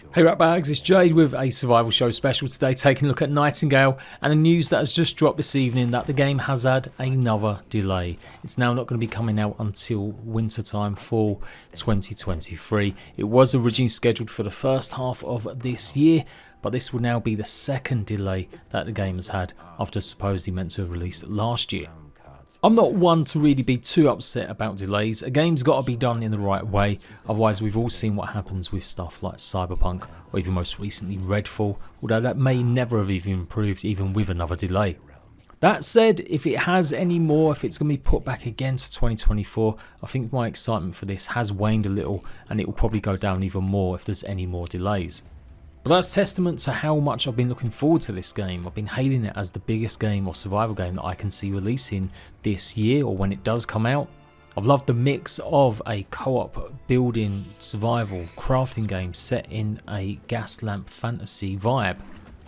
Hey Ratbags, it's Jade with a survival show special today, taking a look at Nightingale and the news that has just dropped this evening that the game has had another delay. It's now not going to be coming out until wintertime, fall 2023. It was originally scheduled for the first half of this year, but this will now be the second delay that the game has had after supposedly meant to have released last year. I'm not one to really be too upset about delays. A game's got to be done in the right way, otherwise we've all seen what happens with stuff like Cyberpunk or even most recently Redfall, although that may never have even improved even with another delay. That said, if it has any more, if it's going to be put back again to 2024, I think my excitement for this has waned a little and it will probably go down even more if there's any more delays. But that's testament to how much I've been looking forward to this game. I've been hailing it as the biggest game or survival game that I can see releasing this year or when it does come out. I've loved the mix of a co-op building survival crafting game set in a gas lamp fantasy vibe.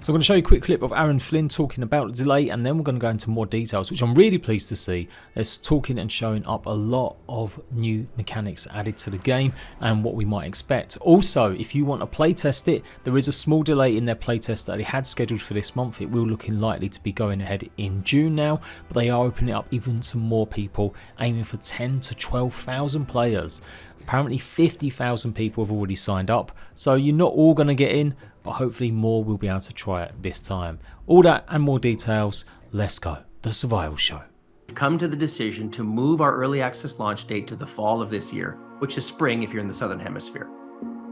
So I'm going to show you a quick clip of Aaron Flynn talking about the delay, and then we're going to go into more details, which I'm really pleased to see. There's talking and showing up a lot of new mechanics added to the game and what we might expect. Also, if you want to playtest it, there is a small delay in their playtest that they had scheduled for this month. It will looking likely to be going ahead in June now, but they are opening it up even to more people, aiming for 10 to 12,000 players. Apparently 50,000 people have already signed up, so you're not all going to get in, but hopefully more will be able to try it this time. All that and more details, let's go. The Survival Show. We've come to the decision to move our early access launch date to the fall of this year, which is spring if you're in the Southern Hemisphere.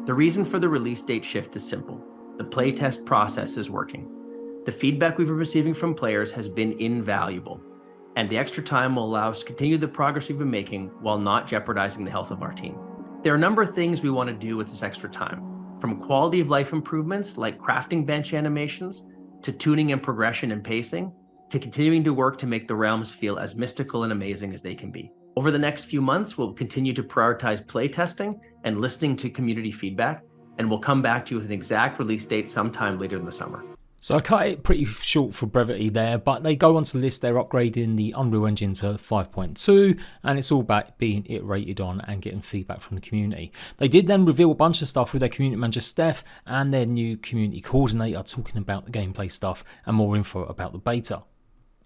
The reason for the release date shift is simple. The playtest process is working. The feedback we've been receiving from players has been invaluable, and the extra time will allow us to continue the progress we've been making while not jeopardizing the health of our team. There are a number of things we want to do with this extra time, from quality of life improvements like crafting bench animations, to tuning and progression and pacing, to continuing to work to make the realms feel as mystical and amazing as they can be. Over the next few months, we'll continue to prioritize playtesting and listening to community feedback, and we'll come back to you with an exact release date sometime later in the summer. So I cut it pretty short for brevity there, but they go on to list they're upgrading the Unreal Engine to 5.2, and it's all about being iterated on and getting feedback from the community. They did then reveal a bunch of stuff with their community manager Steph and their new community coordinator talking about the gameplay stuff and more info about the beta.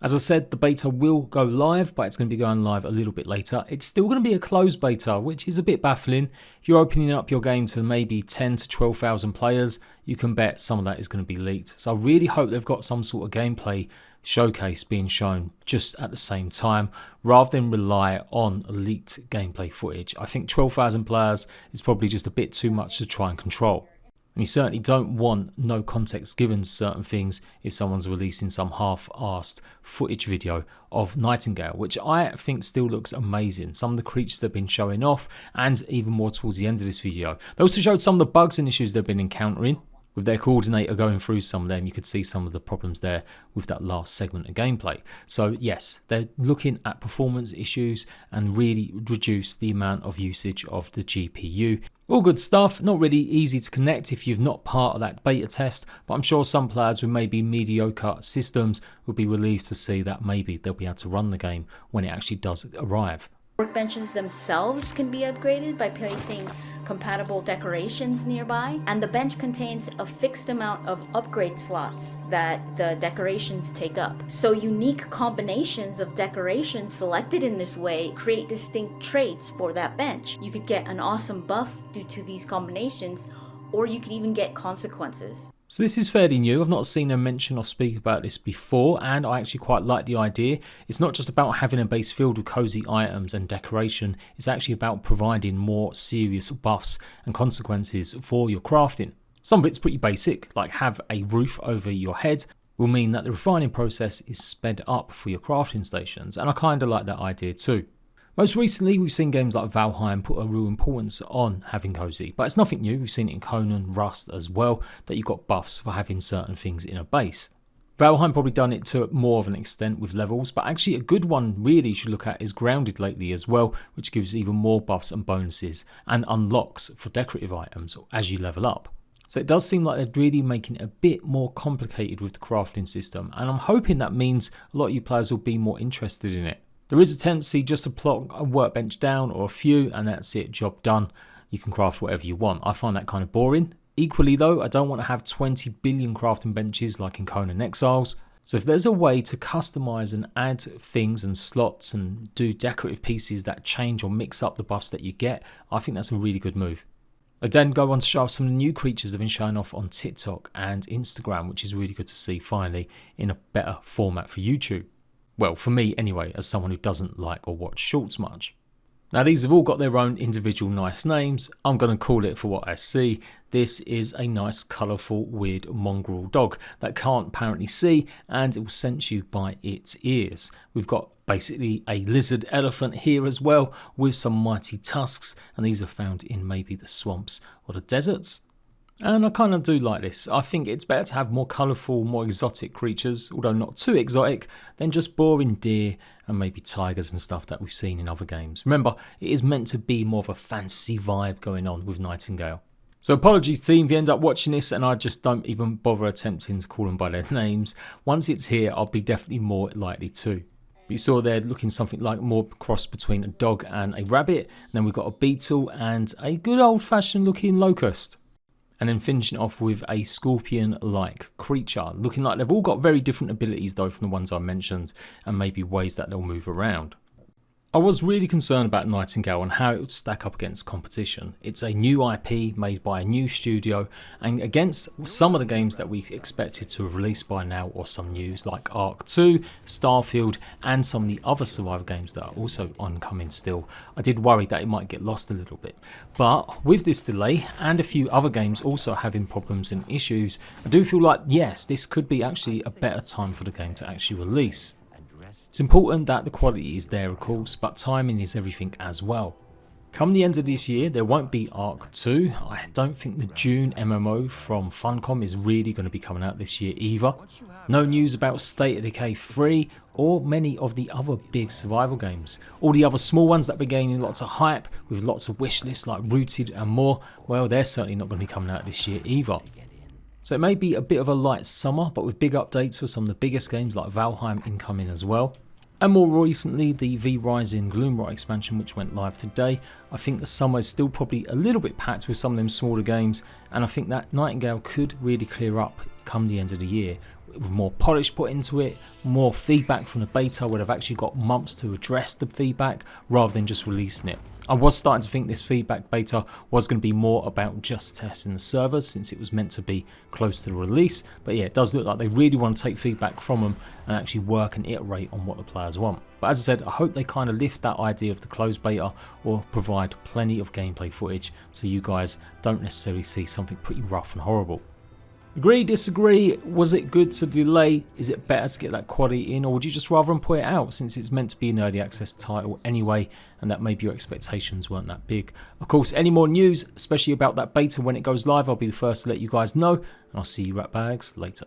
As I said, the beta will go live, but it's going to be going live a little bit later. It's still going to be a closed beta, which is a bit baffling. If you're opening up your game to maybe 10 to 12,000 players, you can bet some of that is going to be leaked. So I really hope they've got some sort of gameplay showcase being shown just at the same time, rather than rely on leaked gameplay footage. I think 12,000 players is probably just a bit too much to try and control. And you certainly don't want no context given to certain things if someone's releasing some half-arsed footage video of Nightingale, which I think still looks amazing. Some of the creatures they've been showing off, and even more towards the end of this video. They also showed some of the bugs and issues they've been encountering. With their coordinator going through some of them, you could see some of the problems there with that last segment of gameplay. So yes, they're looking at performance issues and really reduce the amount of usage of the GPU. All good stuff, not really easy to connect if you've not part of that beta test, but I'm sure some players with maybe mediocre systems will be relieved to see that maybe they'll be able to run the game when it actually does arrive. Workbenches themselves can be upgraded by placing compatible decorations nearby, and the bench contains a fixed amount of upgrade slots that the decorations take up. So unique combinations of decorations selected in this way create distinct traits for that bench. You could get an awesome buff due to these combinations, or you could even get consequences. So this is fairly new. I've not seen them mention or speak about this before, and I actually quite like the idea. It's not just about having a base filled with cozy items and decoration, it's actually about providing more serious buffs and consequences for your crafting. Some of it's pretty basic, like have a roof over your head will mean that the refining process is sped up for your crafting stations, and I kind of like that idea too. Most recently, we've seen games like Valheim put a real importance on having cozy, but it's nothing new. We've seen it in Conan, Rust as well, that you've got buffs for having certain things in a base. Valheim probably done it to more of an extent with levels, but actually a good one really you should look at is Grounded lately as well, which gives even more buffs and bonuses and unlocks for decorative items as you level up. So it does seem like they're really making it a bit more complicated with the crafting system, and I'm hoping that means a lot of you players will be more interested in it. There is a tendency just to plot a workbench down or a few and that's it, job done. You can craft whatever you want. I find that kind of boring. Equally though, I don't want to have 20 billion crafting benches like in Conan Exiles. So if there's a way to customize and add things and slots and do decorative pieces that change or mix up the buffs that you get, I think that's a really good move. I then go on to show off some of the new creatures that have been showing off on TikTok and Instagram, which is really good to see finally in a better format for YouTube. Well, for me anyway, as someone who doesn't like or watch shorts much. Now these have all got their own individual nice names. I'm going to call it for what I see. This is a nice colourful weird mongrel dog that can't apparently see, and it will sense you by its ears. We've got basically a lizard elephant here as well with some mighty tusks, and these are found in maybe the swamps or the deserts. And I kind of do like this. I think it's better to have more colourful, more exotic creatures, although not too exotic, than just boring deer and maybe tigers and stuff that we've seen in other games. Remember, it is meant to be more of a fantasy vibe going on with Nightingale. So apologies team if you end up watching this and I just don't even bother attempting to call them by their names. Once it's here, I'll be definitely more likely to. You saw there looking something like more cross between a dog and a rabbit. And then we've got a beetle and a good old-fashioned looking locust. And then finishing off with a scorpion-like creature. Looking like they've all got very different abilities though from the ones I mentioned, and maybe ways that they'll move around. I was really concerned about Nightingale and how it would stack up against competition. It's a new IP made by a new studio, and against some of the games that we expected to have released by now, or some news like Ark 2, Starfield, and some of the other Survivor games that are also oncoming still. I did worry that it might get lost a little bit. But with this delay, and a few other games also having problems and issues, I do feel like, yes, this could be actually a better time for the game to actually release. It's important that the quality is there of course, but timing is everything as well. Come the end of this year, there won't be Ark 2. I don't think the June MMO from Funcom is really going to be coming out this year either. No news about State of Decay 3 or many of the other big survival games. All the other small ones that were gaining lots of hype with lots of wish lists like Rooted and more, well they're certainly not going to be coming out this year either. So it may be a bit of a light summer, but with big updates for some of the biggest games like Valheim incoming as well. And more recently, the V-Rising Gloomrot expansion, which went live today. I think the summer is still probably a little bit packed with some of them smaller games, and I think that Nightingale could really clear up come the end of the year, with more polish put into it, more feedback from the beta where they've actually got months to address the feedback rather than just releasing it. I was starting to think this feedback beta was going to be more about just testing the servers since it was meant to be close to the release, but yeah, it does look like they really want to take feedback from them and actually work and iterate on what the players want. But as I said, I hope they kind of lift that idea of the closed beta or provide plenty of gameplay footage so you guys don't necessarily see something pretty rough and horrible. Agree, disagree? Was it good to delay? Is it better to get that quality in, or would you just rather put it out since it's meant to be an early access title anyway, and that maybe your expectations weren't that big? Of course, any more news, especially about that beta when it goes live, I'll be the first to let you guys know, and I'll see you ratbags later.